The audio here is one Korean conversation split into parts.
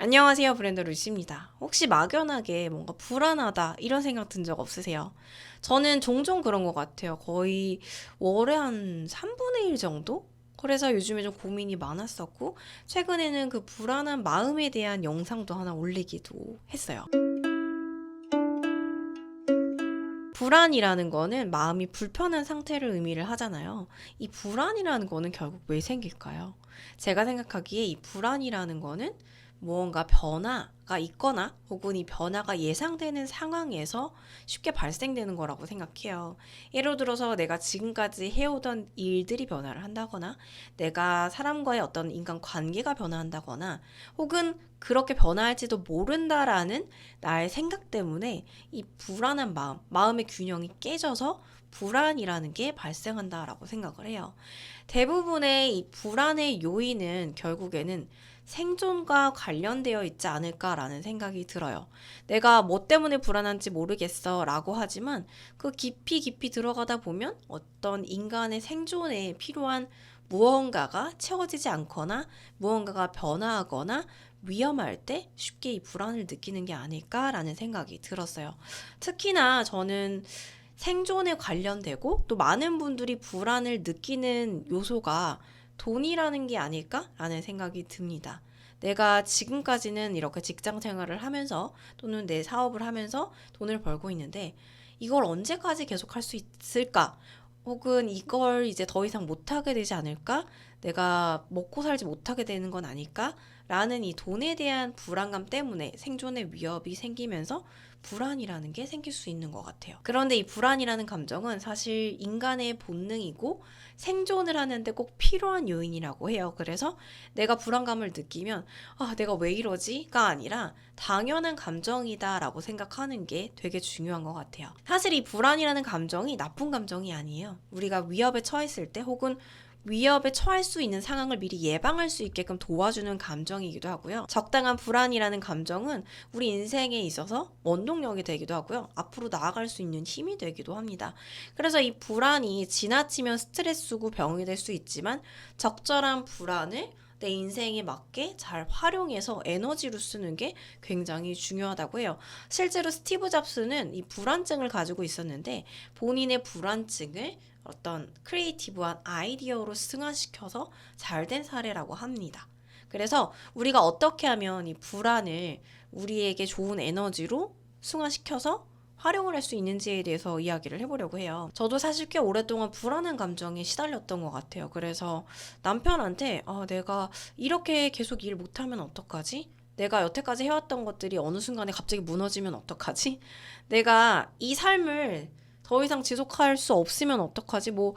안녕하세요, 브랜드 루시입니다. 혹시 막연하게 뭔가 불안하다 이런 생각 든 적 없으세요? 저는 종종 그런 것 같아요. 거의 월에 한 3분의 1 정도? 그래서 요즘에 좀 고민이 많았었고, 최근에는 그 불안한 마음에 대한 영상도 하나 올리기도 했어요. 불안이라는 거는 마음이 불편한 상태를 의미를 하잖아요. 이 불안이라는 거는 결국 왜 생길까요? 제가 생각하기에 이 불안이라는 거는 무언가 변화가 있거나 혹은 이 변화가 예상되는 상황에서 쉽게 발생되는 거라고 생각해요. 예를 들어서 내가 지금까지 해오던 일들이 변화를 한다거나 내가 사람과의 어떤 인간 관계가 변화한다거나 혹은 그렇게 변화할지도 모른다라는 나의 생각 때문에 이 불안한 마음의 균형이 깨져서 불안이라는 게 발생한다라고 생각을 해요. 대부분의 이 불안의 요인은 결국에는 생존과 관련되어 있지 않을까라는 생각이 들어요. 내가 뭐 때문에 불안한지 모르겠어 라고 하지만 그 깊이 들어가다 보면 어떤 인간의 생존에 필요한 무언가가 채워지지 않거나 무언가가 변화하거나 위험할 때 쉽게 이 불안을 느끼는 게 아닐까라는 생각이 들었어요. 특히나 저는 생존에 관련되고 또 많은 분들이 불안을 느끼는 요소가 돈이라는 게 아닐까라는 생각이 듭니다. 내가 지금까지는 이렇게 직장 생활을 하면서 또는 내 사업을 하면서 돈을 벌고 있는데 이걸 언제까지 계속 할 수 있을까? 혹은 이걸 이제 더 이상 못하게 되지 않을까? 내가 먹고 살지 못하게 되는 건 아닐까? 라는 이 돈에 대한 불안감 때문에 생존의 위협이 생기면서 불안이라는 게 생길 수 있는 것 같아요. 그런데 이 불안이라는 감정은 사실 인간의 본능이고 생존을 하는데 꼭 필요한 요인이라고 해요. 그래서 내가 불안감을 느끼면 내가 왜 이러지?가 아니라 당연한 감정이다라고 생각하는 게 되게 중요한 것 같아요. 사실 이 불안이라는 감정이 나쁜 감정이 아니에요. 우리가 위협에 처했을 때 혹은 위협에 처할 수 있는 상황을 미리 예방할 수 있게끔 도와주는 감정이기도 하고요. 적당한 불안이라는 감정은 우리 인생에 있어서 원동력이 되기도 하고요. 앞으로 나아갈 수 있는 힘이 되기도 합니다. 그래서 이 불안이 지나치면 스트레스고 병이 될 수 있지만 적절한 불안을 내 인생에 맞게 잘 활용해서 에너지로 쓰는 게 굉장히 중요하다고 해요. 실제로 스티브 잡스는 이 불안증을 가지고 있었는데 본인의 불안증을 어떤 크리에이티브한 아이디어로 승화시켜서 잘 된 사례라고 합니다. 그래서 우리가 어떻게 하면 이 불안을 우리에게 좋은 에너지로 승화시켜서 활용을 할 수 있는지에 대해서 이야기를 해보려고 해요. 저도 사실 꽤 오랫동안 불안한 감정에 시달렸던 것 같아요. 그래서 남편한테 내가 이렇게 계속 일 못하면 어떡하지? 내가 여태까지 해왔던 것들이 어느 순간에 갑자기 무너지면 어떡하지? 내가 이 삶을 더 이상 지속할 수 없으면 어떡하지? 뭐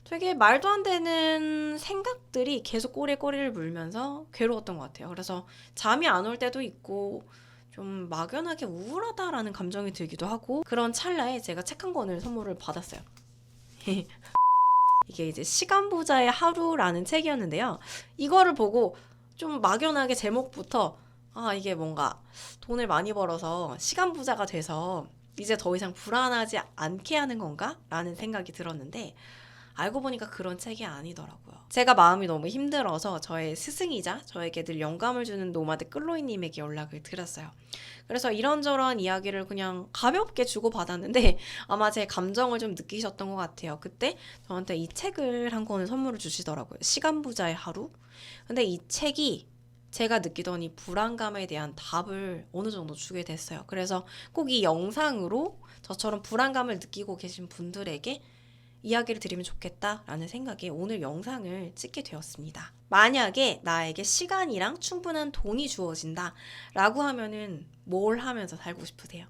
되게 말도 안 되는 생각들이 계속 꼬리를 물면서 괴로웠던 것 같아요. 그래서 잠이 안 올 때도 있고 좀 막연하게 우울하다라는 감정이 들기도 하고 그런 찰나에 제가 책 한 권을 선물을 받았어요. 이게 이제 시간 부자의 하루라는 책이었는데요. 이거를 보고 좀 막연하게 제목부터 이게 뭔가 돈을 많이 벌어서 시간 부자가 돼서 이제 더 이상 불안하지 않게 하는 건가? 라는 생각이 들었는데 알고 보니까 그런 책이 아니더라고요. 제가 마음이 너무 힘들어서 저의 스승이자 저에게 늘 영감을 주는 노마드 끌로이님에게 연락을 드렸어요. 그래서 이런저런 이야기를 그냥 가볍게 주고받았는데 아마 제 감정을 좀 느끼셨던 것 같아요. 그때 저한테 이 책을 한 권을 선물을 주시더라고요. 시간 부자의 하루. 근데 이 책이 제가 느끼던 이 불안감에 대한 답을 어느 정도 주게 됐어요. 그래서 꼭 이 영상으로 저처럼 불안감을 느끼고 계신 분들에게 이야기를 드리면 좋겠다라는 생각에 오늘 영상을 찍게 되었습니다. 만약에 나에게 시간이랑 충분한 돈이 주어진다 라고 하면은 뭘 하면서 살고 싶으세요?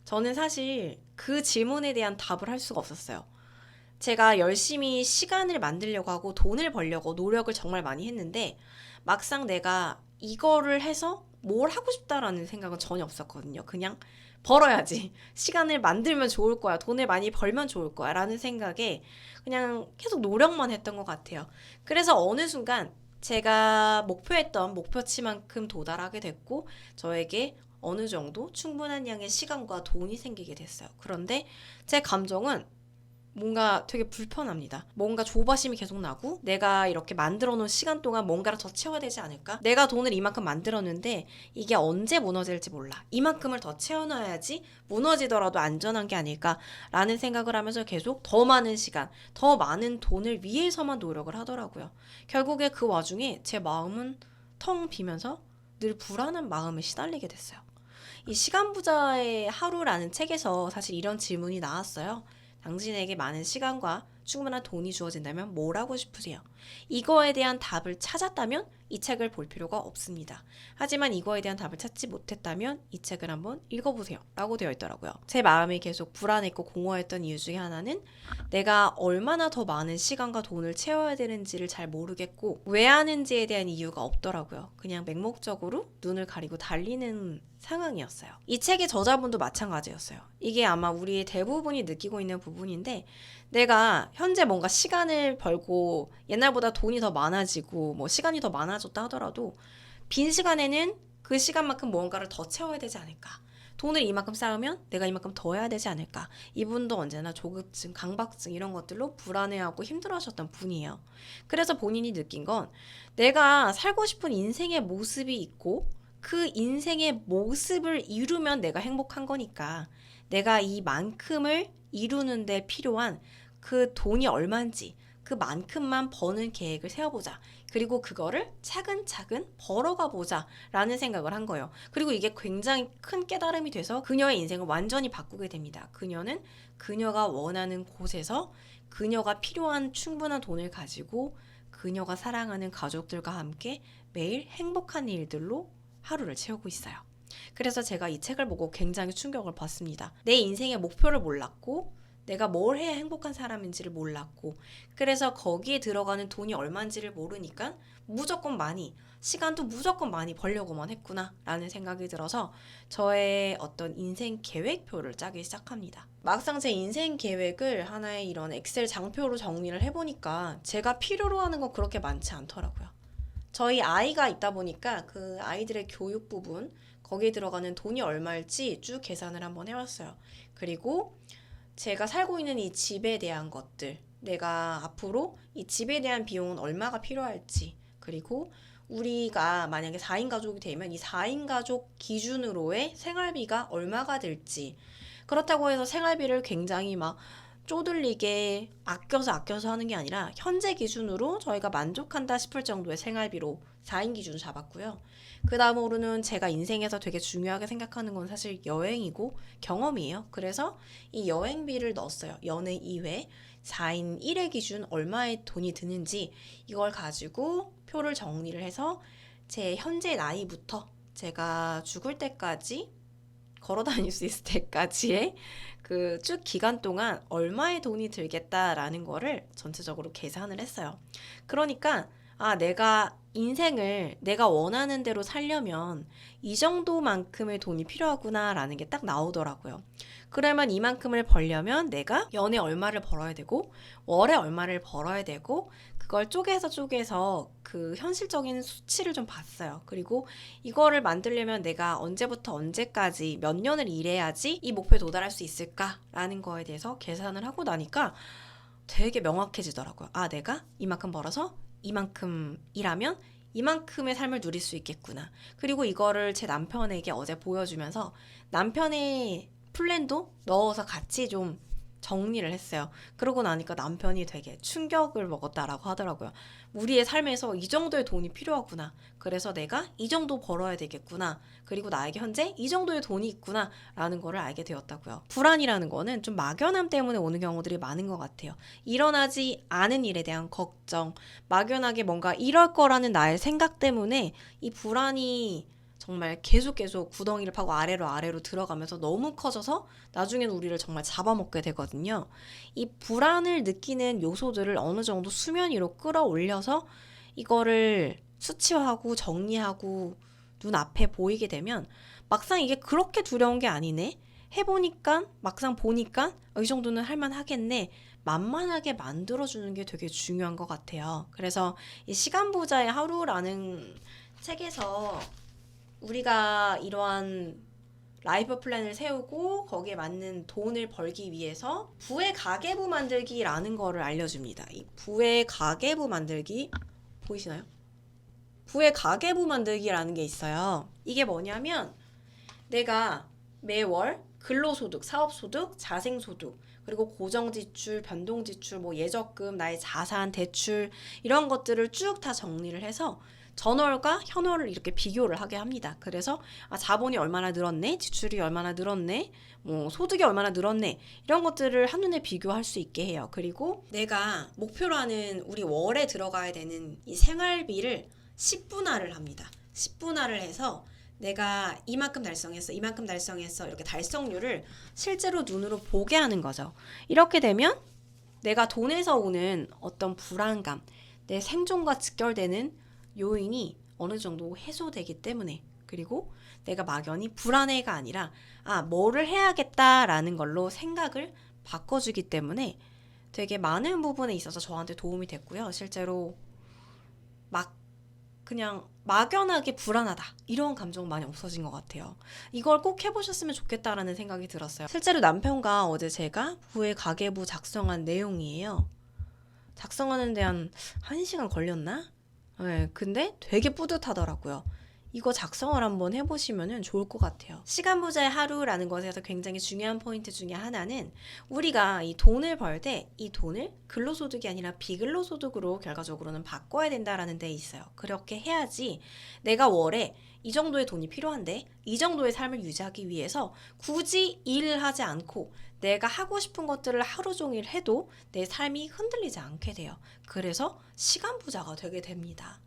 저는 사실 그 질문에 대한 답을 할 수가 없었어요. 제가 열심히 시간을 만들려고 하고 돈을 벌려고 노력을 정말 많이 했는데 막상 내가 이거를 해서 뭘 하고 싶다라는 생각은 전혀 없었거든요. 그냥 벌어야지. 시간을 만들면 좋을 거야. 돈을 많이 벌면 좋을 거야. 라는 생각에 그냥 계속 노력만 했던 것 같아요. 그래서 어느 순간 제가 목표했던 목표치만큼 도달하게 됐고 저에게 어느 정도 충분한 양의 시간과 돈이 생기게 됐어요. 그런데 제 감정은 뭔가 되게 불편합니다. 뭔가 조바심이 계속 나고 내가 이렇게 만들어 놓은 시간 동안 뭔가를 더 채워야 되지 않을까? 내가 돈을 이만큼 만들었는데 이게 언제 무너질지 몰라. 이만큼을 더 채워놔야지 무너지더라도 안전한 게 아닐까라는 생각을 하면서 계속 더 많은 시간, 더 많은 돈을 위해서만 노력을 하더라고요. 결국에 그 와중에 제 마음은 텅 비면서 늘 불안한 마음에 시달리게 됐어요. 이 시간부자의 하루라는 책에서 사실 이런 질문이 나왔어요. 당신에게 많은 시간과 충분한 돈이 주어진다면 뭘 하고 싶으세요? 이거에 대한 답을 찾았다면 이 책을 볼 필요가 없습니다. 하지만 이거에 대한 답을 찾지 못했다면 이 책을 한번 읽어보세요 라고 되어 있더라고요. 제 마음이 계속 불안했고 공허했던 이유 중에 하나는 내가 얼마나 더 많은 시간과 돈을 채워야 되는지를 잘 모르겠고 왜 하는지에 대한 이유가 없더라고요. 그냥 맹목적으로 눈을 가리고 달리는 상황이었어요. 이 책의 저자분도 마찬가지였어요. 이게 아마 우리의 대부분이 느끼고 있는 부분인데 내가 현재 뭔가 시간을 벌고 옛날보다 돈이 더 많아지고 뭐 시간이 더 많아졌다 하더라도 빈 시간에는 그 시간만큼 무언가를 더 채워야 되지 않을까. 돈을 이만큼 쌓으면 내가 이만큼 더 해야 되지 않을까. 이분도 언제나 조급증, 강박증 이런 것들로 불안해하고 힘들어하셨던 분이에요. 그래서 본인이 느낀 건 내가 살고 싶은 인생의 모습이 있고 그 인생의 모습을 이루면 내가 행복한 거니까 내가 이만큼을 이루는 데 필요한 그 돈이 얼마인지 그만큼만 버는 계획을 세워보자. 그리고 그거를 차근차근 벌어가 보자 라는 생각을 한 거예요. 그리고 이게 굉장히 큰 깨달음이 돼서 그녀의 인생을 완전히 바꾸게 됩니다. 그녀는 그녀가 원하는 곳에서 그녀가 필요한 충분한 돈을 가지고 그녀가 사랑하는 가족들과 함께 매일 행복한 일들로 하루를 채우고 있어요. 그래서 제가 이 책을 보고 굉장히 충격을 받습니다. 내 인생의 목표를 몰랐고 내가 뭘 해야 행복한 사람인지를 몰랐고 그래서 거기에 들어가는 돈이 얼마인지를 모르니까 무조건 많이 시간도 무조건 많이 벌려고만 했구나 라는 생각이 들어서 저의 어떤 인생 계획표를 짜기 시작합니다. 막상 제 인생 계획을 하나의 이런 엑셀 장표로 정리를 해보니까 제가 필요로 하는 건 그렇게 많지 않더라고요. 저희 아이가 있다 보니까 그 아이들의 교육 부분 거기에 들어가는 돈이 얼마일지 쭉 계산을 한번 해왔어요. 그리고 제가 살고 있는 이 집에 대한 것들, 내가 앞으로 이 집에 대한 비용은 얼마가 필요할지, 그리고 우리가 만약에 4인 가족이 되면 이 4인 가족 기준으로의 생활비가 얼마가 들지, 그렇다고 해서 생활비를 굉장히 막 쪼들리게 아껴서 하는 게 아니라 현재 기준으로 저희가 만족한다 싶을 정도의 생활비로 4인 기준을 잡았고요. 그 다음으로는 제가 인생에서 되게 중요하게 생각하는 건 사실 여행이고 경험이에요. 그래서 이 여행비를 넣었어요. 연애 2회 4인 1회 기준 얼마의 돈이 드는지 이걸 가지고 표를 정리를 해서 제 현재 나이부터 제가 죽을 때까지 걸어 다닐 수 있을 때까지의 그 쭉 기간 동안 얼마의 돈이 들겠다라는 거를 전체적으로 계산을 했어요. 그러니까 내가 인생을 내가 원하는 대로 살려면 이 정도만큼의 돈이 필요하구나라는 게 딱 나오더라고요. 그러면 이만큼을 벌려면 내가 연에 얼마를 벌어야 되고 월에 얼마를 벌어야 되고 그걸 쪼개서 그 현실적인 수치를 좀 봤어요. 그리고 이거를 만들려면 내가 언제부터 언제까지 몇 년을 일해야지 이 목표에 도달할 수 있을까라는 거에 대해서 계산을 하고 나니까 되게 명확해지더라고요. 내가 이만큼 벌어서 이만큼 일하면 이만큼의 삶을 누릴 수 있겠구나. 그리고 이거를 제 남편에게 어제 보여주면서 남편의 플랜도 넣어서 같이 좀 정리를 했어요. 그러고 나니까 남편이 되게 충격을 먹었다라고 하더라고요. 우리의 삶에서 이 정도의 돈이 필요하구나. 그래서 내가 이 정도 벌어야 되겠구나. 그리고 나에게 현재 이 정도의 돈이 있구나. 라는 거를 알게 되었다고요. 불안이라는 거는 좀 막연함 때문에 오는 경우들이 많은 것 같아요. 일어나지 않은 일에 대한 걱정, 막연하게 뭔가 이럴 거라는 나의 생각 때문에 이 불안이 정말 계속 구덩이를 파고 아래로 들어가면서 너무 커져서 나중에는 우리를 정말 잡아먹게 되거든요. 이 불안을 느끼는 요소들을 어느 정도 수면 위로 끌어올려서 이거를 수치화하고 정리하고 눈앞에 보이게 되면 막상 이게 그렇게 두려운 게 아니네. 해보니까 막상 보니까 이 정도는 할만하겠네. 만만하게 만들어주는 게 되게 중요한 것 같아요. 그래서 이 시간부자의 하루라는 책에서 우리가 이러한 라이프 플랜을 세우고 거기에 맞는 돈을 벌기 위해서 부의 가계부 만들기라는 거를 알려줍니다. 이 부의 가계부 만들기 보이시나요? 부의 가계부 만들기라는 게 있어요. 이게 뭐냐면 내가 매월 근로소득, 사업소득, 자생소득, 그리고 고정지출, 변동지출, 뭐 예적금, 나의 자산, 대출 이런 것들을 쭉 다 정리를 해서 전월과 현월을 이렇게 비교를 하게 합니다. 그래서 자본이 얼마나 늘었네, 지출이 얼마나 늘었네, 뭐 소득이 얼마나 늘었네 이런 것들을 한눈에 비교할 수 있게 해요. 그리고 내가 목표로 하는 우리 월에 들어가야 되는 이 생활비를 10분할을 합니다. 10분할을 해서 내가 이만큼 달성했어, 이만큼 달성했어 이렇게 달성률을 실제로 눈으로 보게 하는 거죠. 이렇게 되면 내가 돈에서 오는 어떤 불안감, 내 생존과 직결되는 요인이 어느 정도 해소되기 때문에, 그리고 내가 막연히 불안해가 아니라 뭐를 해야겠다라는 걸로 생각을 바꿔주기 때문에 되게 많은 부분에 있어서 저한테 도움이 됐고요. 실제로 막 그냥 막연하게 불안하다 이런 감정 많이 없어진 것 같아요. 이걸 꼭 해보셨으면 좋겠다라는 생각이 들었어요. 실제로 남편과 어제 제가 부의 가계부 작성한 내용이에요. 작성하는데 한 1시간 걸렸나? 네, 근데 되게 뿌듯하더라고요. 이거 작성을 한번 해보시면 좋을 것 같아요. 시간 부자의 하루라는 것에서 굉장히 중요한 포인트 중에 하나는 우리가 이 돈을 벌 때 이 돈을 근로소득이 아니라 비근로소득으로 결과적으로는 바꿔야 된다라는 데 있어요. 그렇게 해야지 내가 월에 이 정도의 돈이 필요한데 이 정도의 삶을 유지하기 위해서 굳이 일을 하지 않고 내가 하고 싶은 것들을 하루 종일 해도 내 삶이 흔들리지 않게 돼요. 그래서 시간 부자가 되게 됩니다.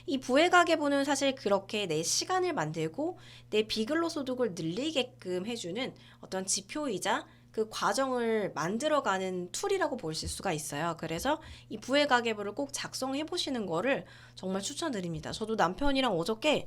이 부의 가계부는 사실 그렇게 내 시간을 만들고 내 비근로소득을 늘리게끔 해주는 어떤 지표이자 그 과정을 만들어가는 툴이라고 보실 수가 있어요. 그래서 이 부의 가계부를 꼭 작성해 보시는 거를 정말 추천드립니다. 저도 남편이랑 어저께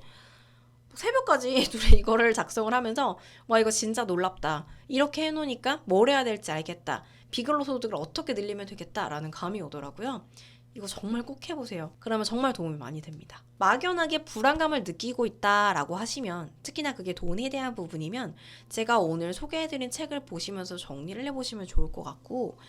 새벽까지 둘이 이거를 작성을 하면서 와 이거 진짜 놀랍다. 이렇게 해놓으니까 뭘 해야 될지 알겠다. 비근로소득을 어떻게 늘리면 되겠다라는 감이 오더라고요. 이거 정말 꼭 해보세요. 그러면 정말 도움이 많이 됩니다. 막연하게 불안감을 느끼고 있다라고 하시면, 특히나 그게 돈에 대한 부분이면 제가 오늘 소개해드린 책을 보시면서 정리를 해보시면 좋을 것 같고,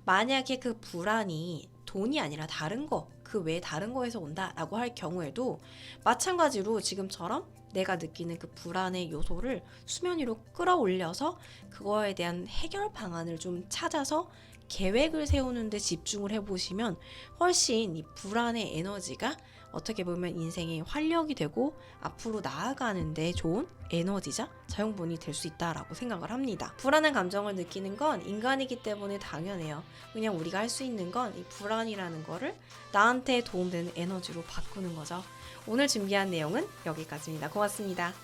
만약에 그 불안이 돈이 아니라 다른 거, 그 외에 다른 거에서 온다라고 할 경우에도 마찬가지로 지금처럼 내가 느끼는 그 불안의 요소를 수면 위로 끌어올려서 그거에 대한 해결 방안을 좀 찾아서 계획을 세우는 데 집중을 해보시면 훨씬 이 불안의 에너지가 어떻게 보면 인생의 활력이 되고 앞으로 나아가는 데 좋은 에너지자 자용분이 될 수 있다라고 생각을 합니다. 불안한 감정을 느끼는 건 인간이기 때문에 당연해요. 그냥 우리가 할 수 있는 건 이 불안이라는 거를 나한테 도움되는 에너지로 바꾸는 거죠. 오늘 준비한 내용은 여기까지입니다. 고맙습니다.